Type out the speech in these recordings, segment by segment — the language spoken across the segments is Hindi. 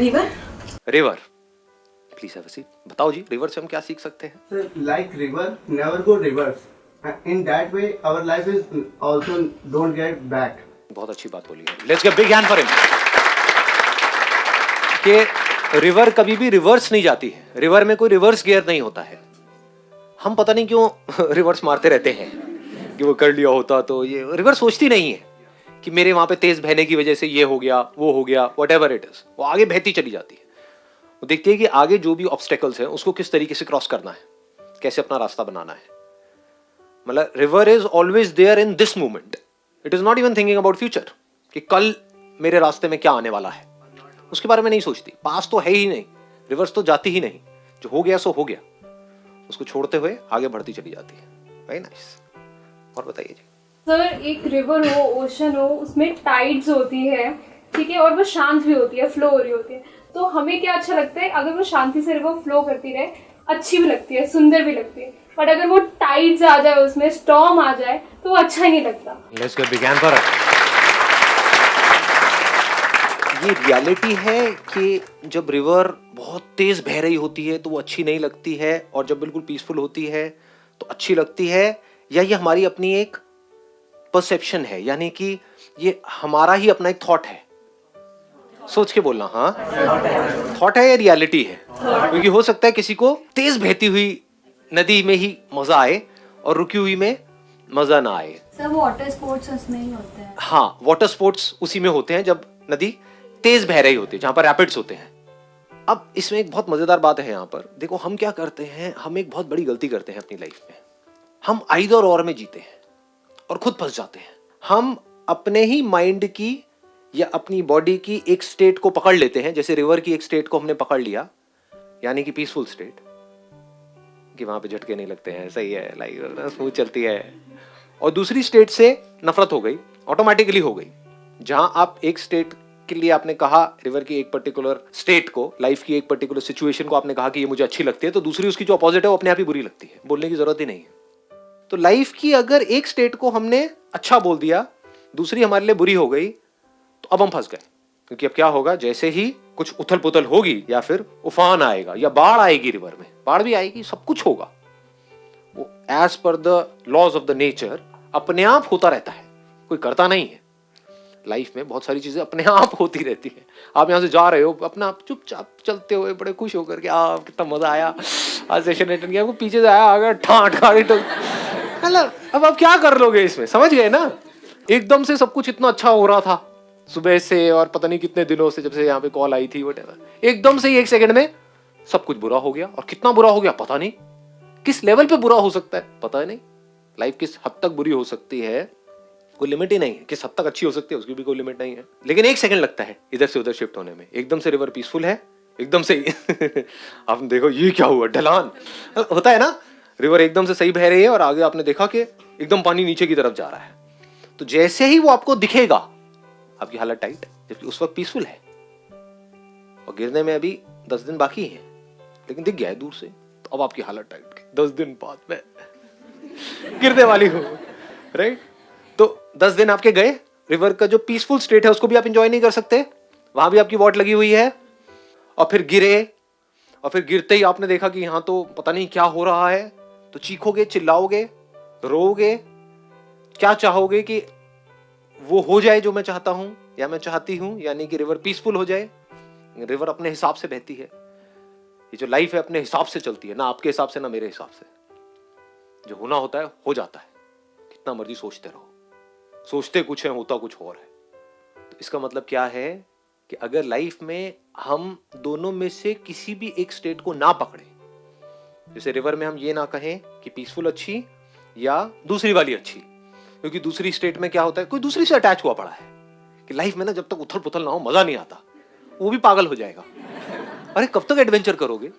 River. River, please have a seat. बताओ जी, रिवर से हम क्या सीख सकते हैं? Sir, like river, never go reverse. In that way, our life is also don't get back. बहुत अच्छी बात बोली है। Let's get big hand for him. कि रिवर कभी भी रिवर्स नहीं जाती है, रिवर में कोई रिवर्स गियर नहीं होता है। हम पता नहीं क्यों रिवर्स मारते रहते हैं कि वो कर लिया होता तो ये। रिवर सोचती नहीं है कि मेरे वहां पे तेज बहने की वजह से ये हो गया, वो हो गया, व्हाटएवर इट इज। वो आगे बहती चली जाती है। वो देखती है कि आगे जो भी ऑब्स्टेकल्स हैं उसको किस तरीके से क्रॉस करना है, कैसे अपना रास्ता बनाना है। मतलब river is always there in this moment. It is not even thinking about future कि कल मेरे रास्ते में क्या आने वाला है, उसके बारे में नहीं सोचती। पास तो है ही नहीं, रिवर्स तो जाती ही नहीं। जो हो गया सो हो गया, उसको छोड़ते हुए आगे बढ़ती चली जाती है। Very nice. और बताइए जी। सर, एक रिवर हो, ओशन हो, उसमें टाइड्स होती है, ठीक है, और वो शांत भी होती है, फ्लो हो रही होती है, तो हमें क्या अच्छा लगता है? अगर वो शांति से रिवर फ्लो करती रहे, अच्छी भी लगती है, सुंदर भी लगती है। बट अगर वो टाइड्स आ जाए, उसमें स्टॉर्म आ जाए, तो वो अच्छा ही नहीं लगता। Let's get big hand for it. ये रियलिटी है कि जब रिवर बहुत तेज बह रही होती है तो वो अच्छी नहीं लगती है, और जब बिल्कुल पीसफुल होती है तो अच्छी लगती है। या ये हमारी अपनी एक परसेप्शन है, यानी कि ये हमारा ही अपना एक थॉट है। सोच के बोलना, हाँ थॉट है या रियलिटी है? क्योंकि हो सकता है किसी को तेज बहती हुई नदी में ही मजा आए और रुकी हुई में मजा ना आए। सर, वाटर स्पोर्ट्स उसमें ही होते हैं। हाँ, वाटर स्पोर्ट्स उसी में होते हैं जब नदी तेज बह रही होती है, जहां पर रैपिड्स होते हैं। अब इसमें एक बहुत मजेदार बात है यहाँ पर। देखो हम क्या करते हैं, हम एक बहुत बड़ी गलती करते हैं अपनी लाइफ में। हम आइदर और में जीते हैं और खुद फंस जाते हैं। हम अपने ही माइंड की या अपनी बॉडी की एक स्टेट को पकड़ लेते हैं, जैसे रिवर की एक स्टेट को हमने पकड़ लिया, यानी कि पीसफुल स्टेट, कि वहां पे झटके नहीं लगते हैं, सही है, लाइफ स्मूथ चलती है। और दूसरी स्टेट से नफरत हो गई, ऑटोमेटिकली हो गई। जहां आप एक स्टेट के लिए आपने कहा, रिवर की एक पर्टिकुलर स्टेट को, लाइफ की एक पर्टिकुलर सिचुएशन को आपने कहा कि ये मुझे अच्छी लगती है, तो दूसरी उसकी जो अपोजिट है वो अपने आप ही बुरी लगती है, बोलने की जरूरत ही नहीं है। तो लाइफ की अगर एक स्टेट को हमने अच्छा बोल दिया, दूसरी हमारे लिए बुरी हो गई, तो अब हम फंस गए। क्योंकि अब क्या होगा, जैसे ही कुछ उथल पुथल होगी या फिर उफान आएगा या बाढ़ आएगी, रिवर में बाढ़ भी आएगी, सब कुछ होगा, वो as per the laws of the nature अपने आप होता रहता है, कोई करता नहीं है। लाइफ में बहुत सारी चीजें अपने आप होती रहती है। आप यहां से जा रहे हो, अपना आप चुपचाप चलते हुए बड़े खुश होकर के, कितना मजा आया, आज सेशन अटेंड किया, वो पीछे से आया, आ गया ठाट गाड़ी तो अब आप क्या कर लोगे इसमें, समझ गए ना? एकदम से सब कुछ इतना अच्छा हो रहा था सुबह से, और पता नहीं कितने दिनों से, जब से यहाँ पे कॉल आई थी, व्हाटएवर, एकदम से एक सेकंड में सब कुछ बुरा हो गया। और कितना बुरा हो गया पता नहीं, किस लेवल पे बुरा हो सकता है पता नहीं। लाइफ किस हद तक बुरी हो सकती है कोई लिमिट ही नहीं है, किस हद तक अच्छी हो सकती है उसकी भी कोई लिमिट नहीं है। लेकिन एक सेकंड लगता है इधर से उधर शिफ्ट होने में। एकदम से रिवर पीसफुल है, एकदम से आपने देखो ये क्या हुआ, ढलान होता है ना, रिवर एकदम से सही बह रही है और आगे आपने देखा कि एकदम पानी नीचे की तरफ जा रहा है। तो जैसे ही वो आपको दिखेगा, आपकी हालत टाइट, जबकि उस वक्त पीसफुल है और गिरने में अभी 10 दिन बाकी है, लेकिन दिख गया है दूर से, तो अब आपकी हालत टाइट, 10 दिन बाद में गिरने वाली हो, राइट? तो 10 दिन आपके गए, रिवर का जो पीसफुल स्टेट है उसको भी आप एंजॉय नहीं कर सकते, वहां भी आपकी वॉट लगी हुई है। और फिर गिरे, और फिर गिरते ही आपने देखा कि यहां तो पता नहीं क्या हो रहा है, तो चीखोगे, चिल्लाओगे, रोओगे, क्या चाहोगे कि वो हो जाए जो मैं चाहता हूं या मैं चाहती हूं, यानी कि रिवर पीसफुल हो जाए। रिवर अपने हिसाब से बहती है, ये जो लाइफ है अपने हिसाब से चलती है, ना आपके हिसाब से ना मेरे हिसाब से। जो होना होता है हो जाता है, कितना मर्जी सोचते रहो, सोचते कुछ है होता कुछ और है। तो इसका मतलब क्या है कि अगर लाइफ में हम दोनों में से किसी भी एक स्टेट को ना पकड़े, जैसे रिवर में हम ये ना कहें कि पीसफुल अच्छी या दूसरी वाली अच्छी, क्योंकि दूसरी स्टेट में क्या होता है, कोई दूसरी से अटैच हुआ पड़ा है कि लाइफ में ना जब तक उथल पुथल ना हो मजा नहीं आता, वो भी पागल हो जाएगा। अरे कब तक एडवेंचर करोगे?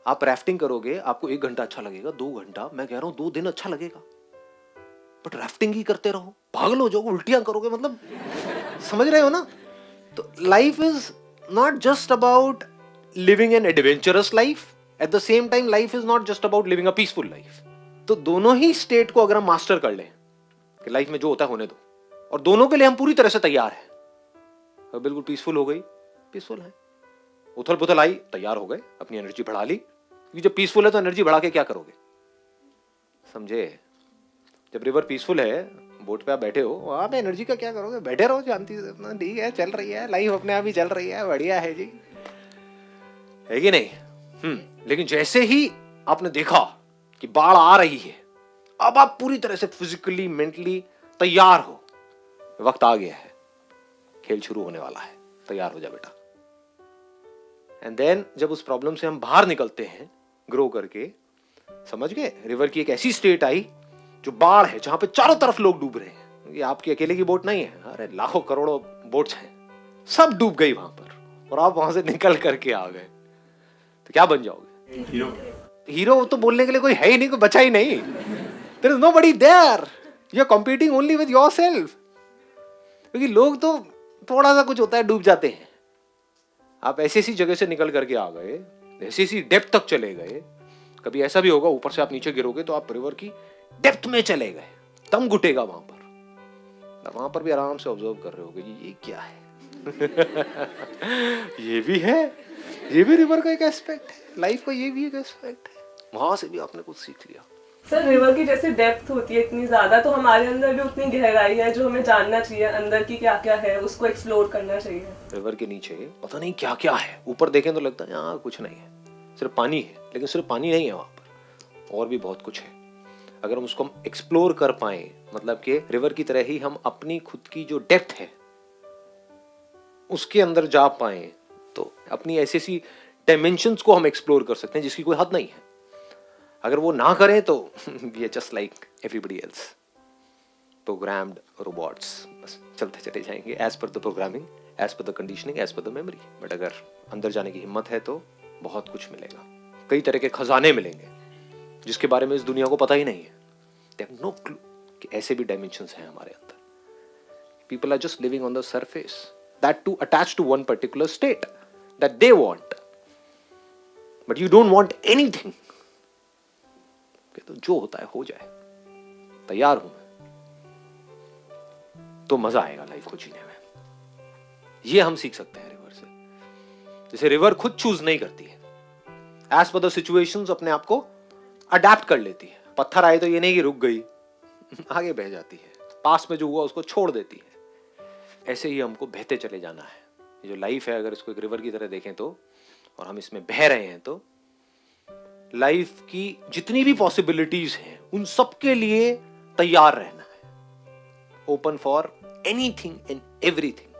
आप राफ्टिंग करोगे, आपको 1 घंटा अच्छा लगेगा, 2 घंटा, मैं कह रहा हूं 2 दिन अच्छा लगेगा, बट राफ्टिंग ही करते रहो, पागल हो जाओगे, उल्टियां करोगे, मतलब समझ रहे हो ना? तो life is not just about living an adventurous life, at the same time life is not just about living a peaceful life. तो दोनों ही स्टेट को अगर हम मास्टर कर लें कि लाइफ में जो होता है होने दो, और दोनों के लिए हम पूरी तरह से तैयार हैं, बिल्कुल पीसफुल हो गई, पीसफुल हैं। उथल पुथल आई, तैयार हो गए, अपनी एनर्जी बढ़ा ली, क्योंकि जब पीसफुल है तो एनर्जी बढ़ा के क्या करोगे, समझे। जब रिवर पीसफुल है, बोट पे आप बैठे हो, वहां पे एनर्जी का क्या करोगे, बैठे रहो शांति से, अपना ठीक है, चल रही है लाइफ, अपने आप ही चल रही है, बढ़िया है जी, है कि नहीं। लेकिन जैसे ही आपने देखा कि बाढ़ आ रही है, अब आप पूरी तरह से फिजिकली मेंटली तैयार हो, वक्त आ गया है, खेल शुरू होने वाला है, तैयार हो जा बेटा। एंड देन जब उस प्रॉब्लम से हम बाहर निकलते हैं ग्रो करके, समझ गए, रिवर की एक ऐसी स्टेट आई जो बाढ़ है, जहां पे चारों तरफ लोग डूब रहे हैं। ये आपकी अकेले की बोट नहीं है, अरे लाखों करोड़ों बोट्स हैं, सब डूब गई वहां पर, और आप वहां से निकल करके आ गए, तो क्या बन जाओगे, हीरो। तो बोलने के लिए कोई है ही नहीं, कोई बचा ही नहीं, there is nobody there, you are competing only with yourself. क्योंकि लोग तो थोड़ा सा कुछ होता है डूब जाते हैं, आप ऐसी ऐसी जगह से निकल करके आ गए, ऐसी ऐसी डेप्थ तक चले गए। कभी ऐसा भी होगा ऊपर से आप नीचे गिरोगे तो आप रिवर की डेप्थ में चले गए, दम घुटेगा वहां पर, वहां पर भी आराम से ऑब्जर्व कर रहे होगे ये क्या है। ये भी है, ये भी रिवर का एक एस्पेक्ट है, लाइफ का ये भी एक एस्पेक्ट है, वहां से भी आपने कुछ सीख लिया। सर रिवर की जैसे डेप्थ होती है इतनी ज्यादा, तो हमारे अंदर भी उतनी गहराई है जो हमें जानना चाहिए, अंदर की क्या क्या है उसको एक्सप्लोर करना चाहिए। रिवर के नीचे पता नहीं क्या क्या है, ऊपर देखें तो लगता है यहाँ कुछ नहीं है, सिर्फ पानी है, लेकिन सिर्फ पानी नहीं है, वहां पर और भी बहुत कुछ है। अगर हम उसको एक्सप्लोर कर पाए, मतलब कि रिवर की तरह ही हम अपनी खुद की जो डेप्थ है उसके अंदर जा पाए, तो अपनी ऐसी ऐसी डायमेंशंस को हम एक्सप्लोर कर सकते हैं जिसकी कोई हद नहीं है। अगर वो ना करें तो we are just like everybody else, programmed robots, बस चलते चले जाएंगे as per the programming, as per the conditioning, as per the memory. But अगर अंदर जाने की हिम्मत है तो बहुत कुछ मिलेगा, कई तरह के खजाने मिलेंगे जिसके बारे में इस दुनिया को पता ही नहीं है। दे हैव नो क्लू कि ऐसे भी डायमेंशंस हैं हमारे अंदर। People are just living on the surface, that to attach to one particular state that they want, but you don't want anything. तो जो होता है हो जाए, तैयार हूं मैं, तो मजा आएगा लाइफ को जीने में। ये हम सीख सकते हैं रिवर से। जैसे रिवर खुद चूज नहीं करती है, एज पर द सिचुएशंस अपने आप को अडेप्ट कर लेती है। पत्थर आए तो ये नहीं कि रुक गई, आगे बह जाती है, पास में जो हुआ उसको छोड़ देती है। ऐसे ही हमको बहते चले जाना है। ये जो लाइफ है, अगर इसको एक रिवर की तरह देखें तो, और हम इसमें बह रहे हैं, तो लाइफ की जितनी भी पॉसिबिलिटीज हैं उन सब के लिए तैयार रहना है, open for anything and everything.